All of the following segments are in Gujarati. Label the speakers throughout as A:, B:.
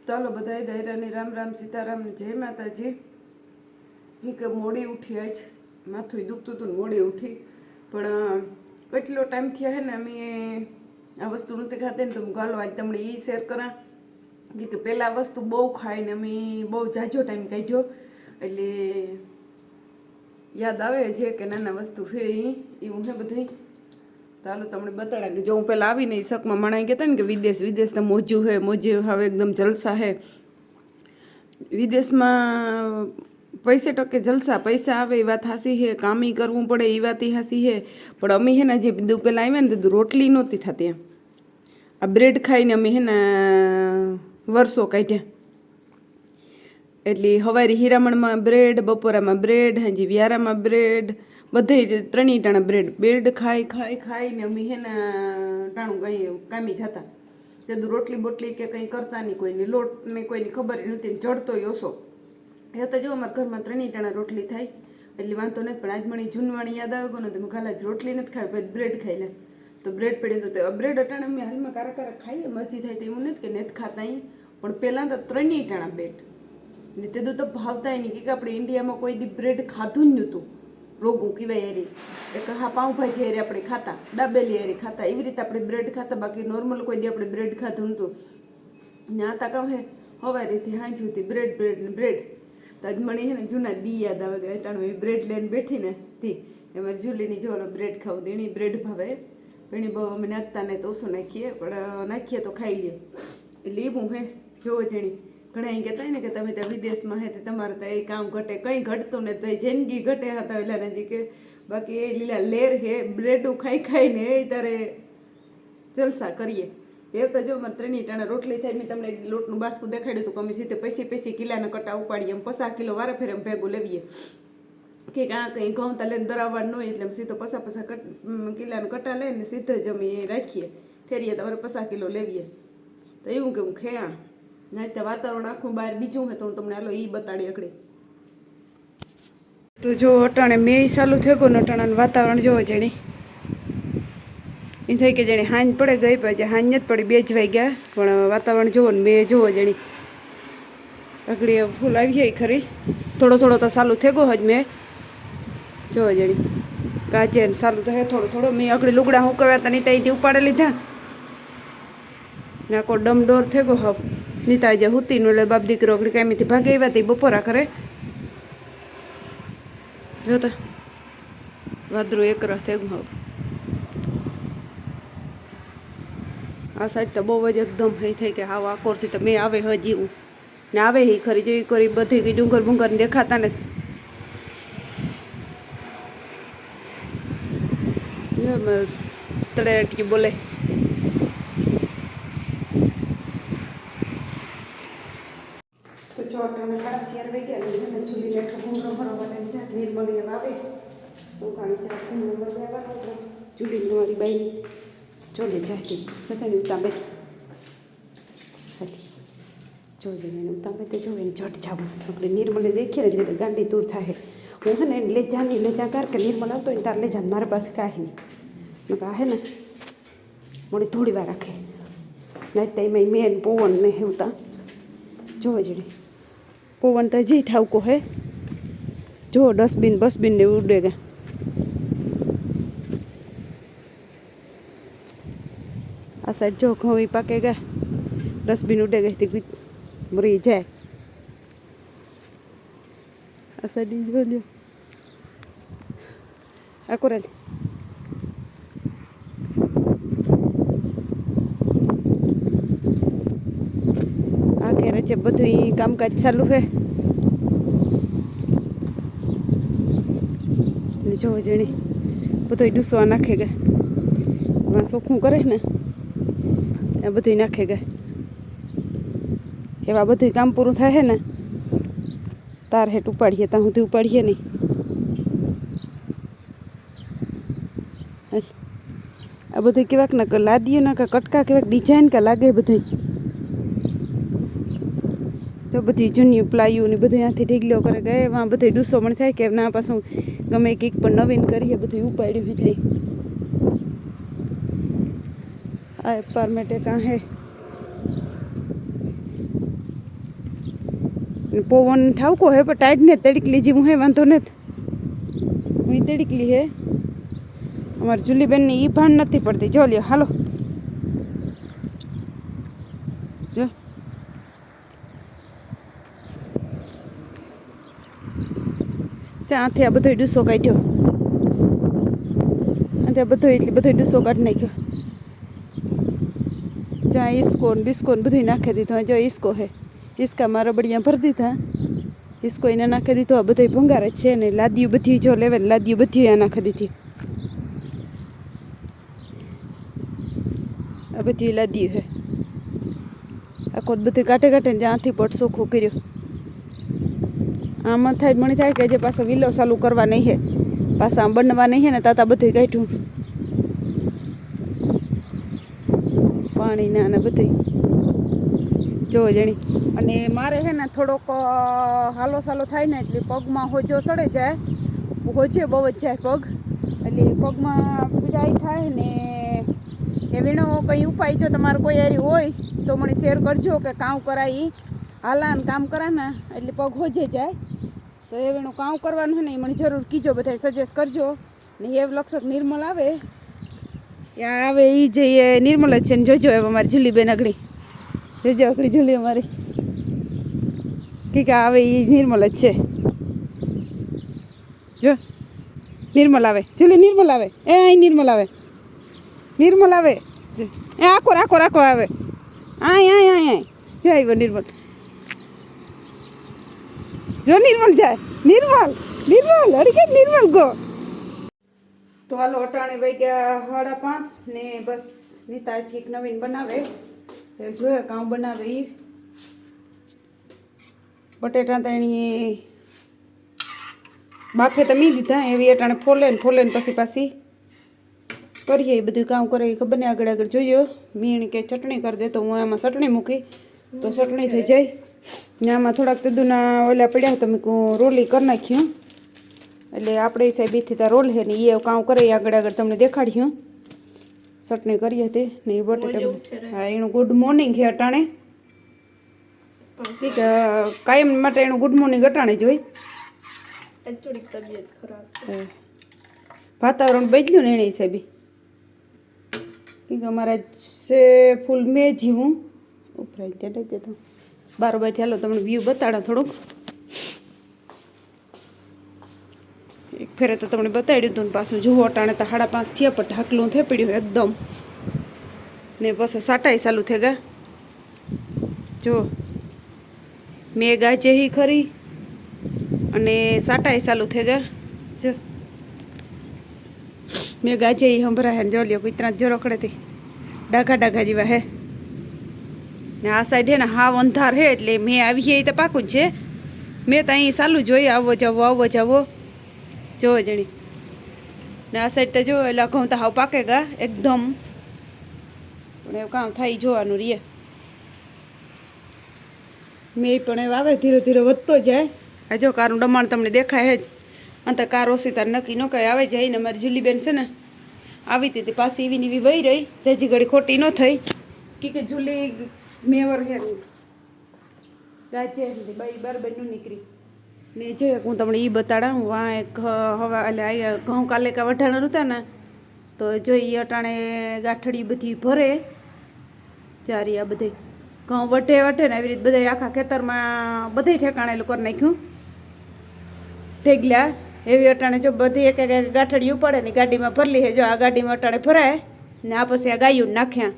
A: ચાલો બધાય દાયરાની રામ રામ સીતારામ ને જય માતાજી. કે મોડી ઉઠી આજ માથું દુખતું હતું ને મોડી ઉઠી પણ કેટલો ટાઈમ થયા હે ને અમે આ વસ્તુ નથી ખાતી ને તો હું ગાલો આજ તમને એ શેર કરા કે પહેલાં વસ્તુ બહુ ખાઈને અમે બહુ જાજો ટાઈમ કાઢ્યો એટલે યાદ આવે છે કે નાના વસ્તુ છે એવું છે બધી. ચાલો તમને બતાડા કે જો હું પહેલાં આવીને એ શકમાં મણાઈ ગયા હતા ને કે વિદેશના મોજું હે મોજે હવે એકદમ જલસા હે. વિદેશમાં પૈસે ટકે જલસા પૈસા આવે એ વાત હાસી હે, કામી કરવું પડે એ વાત હાસી હે, પણ અમે હે ને જે બધું પહેલાં આવ્યા ને તો રોટલી નહોતી થતી એમ. આ બ્રેડ ખાઈને અમે હે ને વર્ષો કાઢ્યા. એટલે સવારે હીરામણમાં બ્રેડ, બપોરામાં બ્રેડ, હાજી વ્યારામાં બ્રેડ, બધે ત્રણેય ટાણા બ્રેડ ખાઈને અમે હે ને ટાણું કંઈ કામી જતા. તે રોટલી બોટલી કે કંઈ કરતા નહીં, કોઈને લોટ ને કોઈની ખબર નહોતી, ચડતોય ઓછો. એ તો જો અમારા ઘરમાં ત્રણેય ટાણા રોટલી થાય એટલે વાંધો નથી, પણ આજ મને જૂનવાણી યાદ આવે ગયો ને તો ખાલા જ રોટલી નથી ખાવી, પછી બ્રેડ ખાઈ લે. તો બ્રેડ પડી તો બ્રેડ અટાણા અમે હાલમાં કારા ખાઈએ મરજી થાય તો એવું નથી કે નથી ખાતા અહીં, પણ પહેલાં તો ત્રણેય ટાણા બ્રેડ ને તે તો ભાવતા નહીં કે આપણે ઇન્ડિયામાં કોઈ દી બ્રેડ ખાધું જ નહોતું. રોગું કહેવાય એરી એક હા પાઉંભાજી એરી આપણે ખાતા, દાબેલી એરી ખાતા, એવી રીતે આપણે બ્રેડ ખાતા, બાકી નોર્મલ કોઈ દી આપણે બ્રેડ ખાધું નહોતું. ને આતા કામ હે હવારેથી હાંજ સુધી બ્રેડ તો આજ મને છે ને જૂના દી યાદ આવે ગયા ટાણું એ બ્રેડ લઈને બેઠી ને તી એમાં જુલીની જો બ્રેડ ખાવું એની બ્રેડ ભાવે પણ બહુ અમે નાખતા ને તો ઓછું નાખીએ, પણ નાખીએ તો ખાઈ લઈએ. એટલે એવું હે જોવો જેણી ઘણા એમ કહેતા હોય ને કે તમે ત્યાં વિદેશમાં હે તો તમારે ત્યાં એ કામ ઘટે, કંઈ ઘટતું ને તો એ જિંદગી ઘટે હતા પેલા નજીક કે બાકી એ લીલા લેર હે બ્રેડું ખાઈને એ તારે જલસા કરીએ. એ તો જો મારે ત્રણેય ટાણા રોટલી થાય. મેં તમને લોટનું બાસકું દેખાડ્યું હતું કે અમે સીધે પૈસી કિલાના કટા ઉપાડીએ, એમ 50 કિલો વારે ફેર એમ ભેગું લેવીએ કે આ કંઈ ઘઉં તા લઈને દરાવવાનું હોય એટલે સીધો 50 કિલાના કટા લઈને સીધો જ અમે રાખીએ થેરીએ તો 50 કિલો લેવીએ. તો એવું કે હું ખેયા ના ત્યાં વાતાવરણ આખું બહાર બીજું હોય તો હું તમને હાલો એ બતાડી અકડી. તો જો અટાણે મેં ચાલુ થઈ ગયો ને અટાણાનું વાતાવરણ જોવો જેણી એ થઈ કે જેણી હાંજ પડે ગઈ પછી હાંજ નથી પડી 2 જ વાગ્યા, પણ વાતાવરણ જોવો ને મેં જોવો જેણી અગડી ફૂલ આવી ખરી થોડો તો ચાલુ થઈ ગયો જ મેં જોવો જેણી ગાજે ને ચાલુ થાય થોડો મેં અગડી લુગડા હુકવ્યા હતા નહીં ત્યાંથી ઉપાડી લીધા ને આખો ડમડોર થઈ ગયો હાવ નીતા જે હુતીનું એટલે બાપ દીકરો અગડી કામીથી ભાગે આવ્યા હતી બપોરા કરે જોતા વાદરું એકરા થઈ ગયું હાવ. આ સાઈડ તો બહુ જ એકદમ હઈ થઈ કે હાવ આકોરથી તો મેં આવે હજી હું ને આવે હી ખરી જોઈ કરી બધી કંઈ ડુંગર બુંગર દેખાતા ને તળેટી બોલે. તો ચોટાને ખાસ યાર વહી ગયા ચૂલી લેખા ઘૂમરો ભરવા જા નિર્મળી આવે તો કાણી ચા ઘૂમરો ભરવા ચૂલી મારી બાઈની ચોલે જાતી બધાને ઉતામે જોઈ એને ઉતામે તે જોઈને જટ જાવું આપણે નિર્મળને દેખીએ ને એટલે ગાંડી દૂર થાય. હું હે ને લેજા કર કે નિર્મળ આવતો હોય તાર લેજા મારા પાસે કાંઈ નહીં મેં હે ને મોડી થોડી વાર રાખે નહીં તો એમાં મેન પવન ને હેવતા જોવે જડે પવન તો હજી ઠાવકો હે જો ડસ્ટબિન ને ઉડે ગયા. આ સાઈડ જો ઘઉં પાકે ગયા ડસ્ટબિન ઉડે ગઈ હતી મરી જાય. આ સાઈડ જોજો આ કોરાલ આ ઘેરે છે બધું કામકાજ ચાલુ છે. જોવો જણી બધું ડૂસવા નાખે ગયા એમાં ચોખ્ખું કરે ને એ બધું નાખે ગયા એવા બધું કામ પૂરું થાય ને તાર હેઠ ઉપાડીએ ત્યાં સુધી ઉપાડીએ નહીં. આ બધું કેવાક ના લાદીઓ ના કટકા કેવાક ડિઝાઇન કા લાગે બધું જો બધી જૂની પ્લાયું ને બધું ત્યાંથી ઢીગલો કરે ગયા એમાં બધું ડૂસો પણ થાય કે ના પાછું ગમે કંઈક પણ નવીન કરીએ બધું ઉપાડ્યું એટલે આ એપાર્ટમેન્ટ કાં હે પવન ઠાવકો હે પણ ટાઈટ ને તડકલી જેવું હે વાંધો નથી હું તડકલી હે અમારી જુલીબેનની ઈ ભાન નથી પડતી જો લ્યો હાલો જો ત્યાંથી આ બધો ડૂસો કાઢ્યો અને ત્યાં બધો એટલે બધો ડૂસો કાઢી નાખ્યો જ્યાં ઈસકો ને બિસ્કો ને બધું નાખી દીધું જો ઈસકો હે ઈસકામાં રબડિયા ભરી દીધા ઈસકો એને નાખી દીધો આ બધો ભંગાર જ છે ને લાદીઓ બધી જો લેવે લાદીઓ બધી આ નાખી દીધી આ બધી લાદીઓ હે આખો બધું કાંઠે કાંઠે જ્યાંથી પટ ચોખ્ખું કર્યો આમાં થાય મને થાય કે જે પાછા વિલો ચાલુ કરવા નહીં હે પાછા આમ બનવા નહીં હે ને તાતા બધું કાઢ્યું પાણી ના ને બધું જો જણી અને મારે હે ને થોડોક હાલો સાલો થાય ને એટલે પગમાં હોજો સડે જાય હોજે બહુ જ જાય પગ એટલે પગમાં પીડાઈ થાય ને એવીનો કંઈ ઉપાય જો તમારે કોઈ એરી હોય તો મને શેર કરજો કે કામ કરાય હાલા ને કામ કરા ને એટલે પગ હોજે જાય તો એનું કામ કરવાનું હોય ને એ મને જરૂર કીજો બધા સજેસ્ટ કરજો ને એ લક્ષક નિર્મલ આવે ત્યાં આવે એ જે નિર્મલ જ છે ને જોજો હવે અમારી જુલીબેન અગડી જોજો અગડી જુલી અમારી કે આવે એ નિર્મલ જ છે જો નિર્મલ આવે જુલી નિર્મલ આવે એ અહીં નિર્મલ આવે એ આખો આવે આય જય આવ્યો નિર્મલ જો નિર્મલ જાય નિર્મલ અડી કે નિર્મલ ગો તો હાલો અટાણે વાગ્યા 5:30 ને બસ નીતા જ એક નવીન બનાવે જોયે કામ બનાવે એ બટેટા તણી બાફે તો મી દીધા એવી અટાણે ફોલે ને પછી પાછી કરીએ એ બધું કામ કરે ખબર ને આગળ જોઈએ મીણ કે ચટણી કરી દે તો હું એમાં ચટણી મૂકી તો ચટણી થઈ જાય ને આમાં થોડાક તેદુના ઓલા પડ્યા તો મેં રોલી કરી નાખ્યું એટલે આપણે સાહેબથી ત્યાં રોલ છે ને એ કામ કરે આગળ તમને દેખાડ્યું ચટણી કરી હતી ને એ બટેટા હા એનું ગુડ મોર્નિંગ છે અટાણે ઠીક કાયમ માટે એનું ગુડ મોર્નિંગ અટાણે જોઈ
B: થોડીક તબિયત ખરાબ છે
A: વાતાવરણ બદલ્યું ને એને હિસાબે કે અમારા છે ફૂલ મેં જીવું ઉપરાય ત્યાં લઈ જતો બારોબાર ચાલો તમને વ્યૂ બતાડો થોડુંક એક ફેરે તો તમને બતાડ્યું હતું ને પાછું જુઓ અટાણે તો 5:30 થયા પણ ઢાકલું થઈ પડ્યું એકદમ ને પછી સાટાઈ ચાલુ થઈ ગયા જો મેં ગાજે હી ખરી અને સાટાઈ ચાલુ થઈ ગયા જો મેં ગાજે હી સંભળાય જો લ્યો કુતરા જો રખડેથી ડાઘા જેવા હે ને આ સાઈડ હે ને હાવ અંધાર હે એટલે મેં આવી એ તો પાકું જ છે મેં તો અહીં ચાલુ જોઈએ આવો જાવો જોવો જણી ને આ સાઈડ તો જો એટલે ઘઉં તો હાવ પાકે ગા એકદમ પણ એવું કામ થાય જોવાનું રીએ મેં પણ એવું આવે ધીરે ધીરે વધતો જાય આ જો કારનું દમાણ તમને દેખાય જ અંતર કાર ઓછી તાર નક્કી ન કાંઈ આવે જાય ને મારી જુલીબેન છે ને આવી હતી પાછી એવી ને એવી વહી રહી જેજી ઘડી ખોટી ન થઈ કે જુલી મેવર હે ગાજે બાઈ બરાબર નું નીકળી ને જોઈએ હું તમને એ બતાડા હું આ એક હવા એટલે આ ઘઉં કાલે કા વઢાણા હતા ને તો જોઈ અટાણે ગાંઠડી બધી ભરે ચારી આ બધે ઘઉં વઢે ને આવી રીતે બધા આખા ખેતરમાં બધે ઠેકાણેલું કરી નાખ્યું ઢેગલા એવી અટાણે જો બધી એક ગાંઠડીયું પડે ને ગાડીમાં ભરલી હે જો આ ગાડીમાં અટાણે ભરાય ને આ પછી આ ગાયું નાખ્યા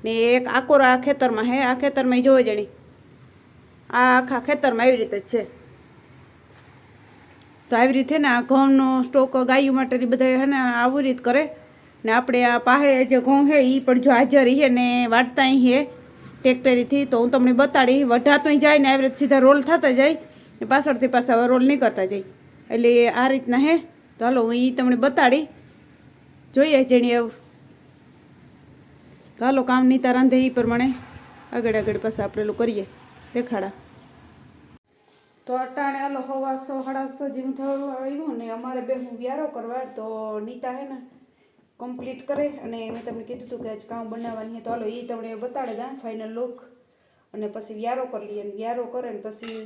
A: ને એક આકોર આ ખેતરમાં હે આ ખેતરમાં જોવે જણી આ આખા ખેતરમાં એવી રીતે જ છે તો આવી રીતે ને આ ઘઉંનો સ્ટોક ગાયું માટેની બધા હે ને આવી રીત કરે ને આપણે આ પાસે જે ઘઉં છે એ પણ જો હાજર છે ને વાટતા છે ટ્રેક્ટરીથી તો હું તમને બતાડી વઢાતું જાય ને આવી રીતે સીધા રોલ થતા જાય ને પાછળથી પાછા રોલ નહીં કરતા જાય એટલે આ રીતના હે તો હાલો હું એ તમને બતાડી જોઈએ જેણી એવું તો હાલો કામ નીતા રાંધે એ પ્રમાણે આગળ પાછા આપણે કરીએ દેખાડા તો અટાણે હાલો 6:30 જેવું થયું આવ્યું ને અમારે બે હું વ્યારો કરવા તો નીતા હે ને કમ્પ્લીટ કરે અને મેં તમને કીધું હતું કે આજ કામ બનાવવાની છે તો હાલો એ તમને બતાડે દા ફાઇનલ લુક અને પછી વ્યારો કરી લઈએ વ્યારો કરે ને પછી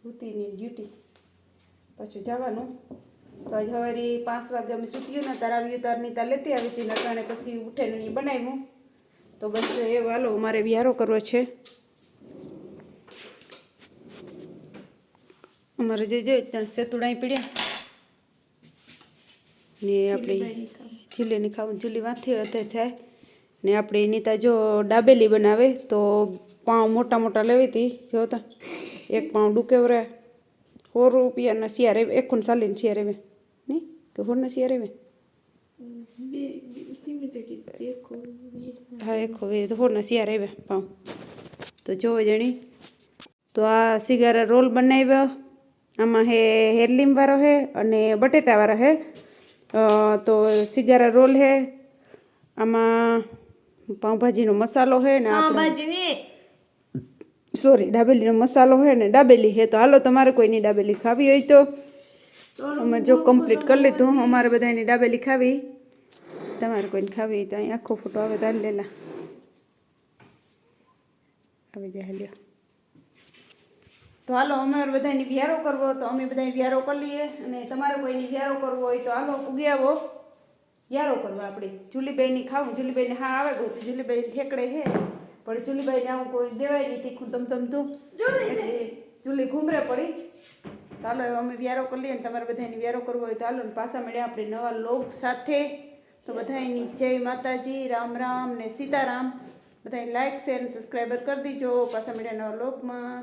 A: ભૂતિની ડ્યુટી પાછું જવાનું. તો આજ સવારે 5 વાગે અમે છૂટ્યું ને તાર આવ્યું તારની તાર લેતી આવી હતી નટાણે પછી ઉઠીને એ બનાવ્યું. તો બસ એ વાલો મારે વ્યારો કરવો છે. અમારે જે જોઈએ ત્યાં સેતુડા પીડ્યા ને આપણે ચીલીની ખાવું ચીલી વાંથી અત્યારે થાય ને આપણે એની તા જો દાબેલી બનાવે તો પાઉં મોટા મોટા લેવી હતી જોતા એક પાઉં ડુકેવરે 100 રૂપિયાના શિયાર આવે 140 શિયાર આવે નહીં કે 100 ના શિયાર આવે હા 120 તો 100 ના શિયાર આવે પાઉં. તો જોવો જણી તો આ સિગારા રોલ બનાવ્યો. આમાં હે હેરલીમ વાળો હે અને બટેટા વાળો હે. તો સિગારા રોલ હે. આમાં પાઉંભાજીનો મસાલો હે ને સોરી દાબેલીનો મસાલો હે ને દાબેલી હે. તો હાલો તમારે કોઈની દાબેલી ખાવી હોય તો અમે જો કમ્પ્લીટ કરી લીધું. અમારે બધાની દાબેલી ખાવી તમારે કોઈને ખાવી હોય તો અહીં આખો ફોટો આવે તો લેલા આવી જાય લ્યો. તો હાલો અમારે બધાની વ્યારો કરવો તો અમે બધા વ્યારો કરી લઈએ અને તમારે કોઈની વ્યારો કરવો હોય તો હાલો ઉગી આવો વ્યારો કરવા. આપણે જુલીબાઈની ખાવું જુલીબાઈને હા આવે ગયું તો જુલીબાઈ ઠેકડે હે પણ જુલીબાઈને આવું કોઈ દેવાય નહીં તીખું તમ જુલી ઘૂમરે પડી. તો હાલો હવે અમે વ્યારો કરી લઈએ ને તમારે બધાની વ્યારો કરવો હોય તો હાલો ને પાછા મળ્યા આપણે નવા લોક સાથે. તો બધાની જય માતાજી રામ રામ ને સીતારામ. બધાને લાઈક શેર અને સબસ્ક્રાઈબર કરી દીજો. પાછા મળ્યા નવા લોકમાં.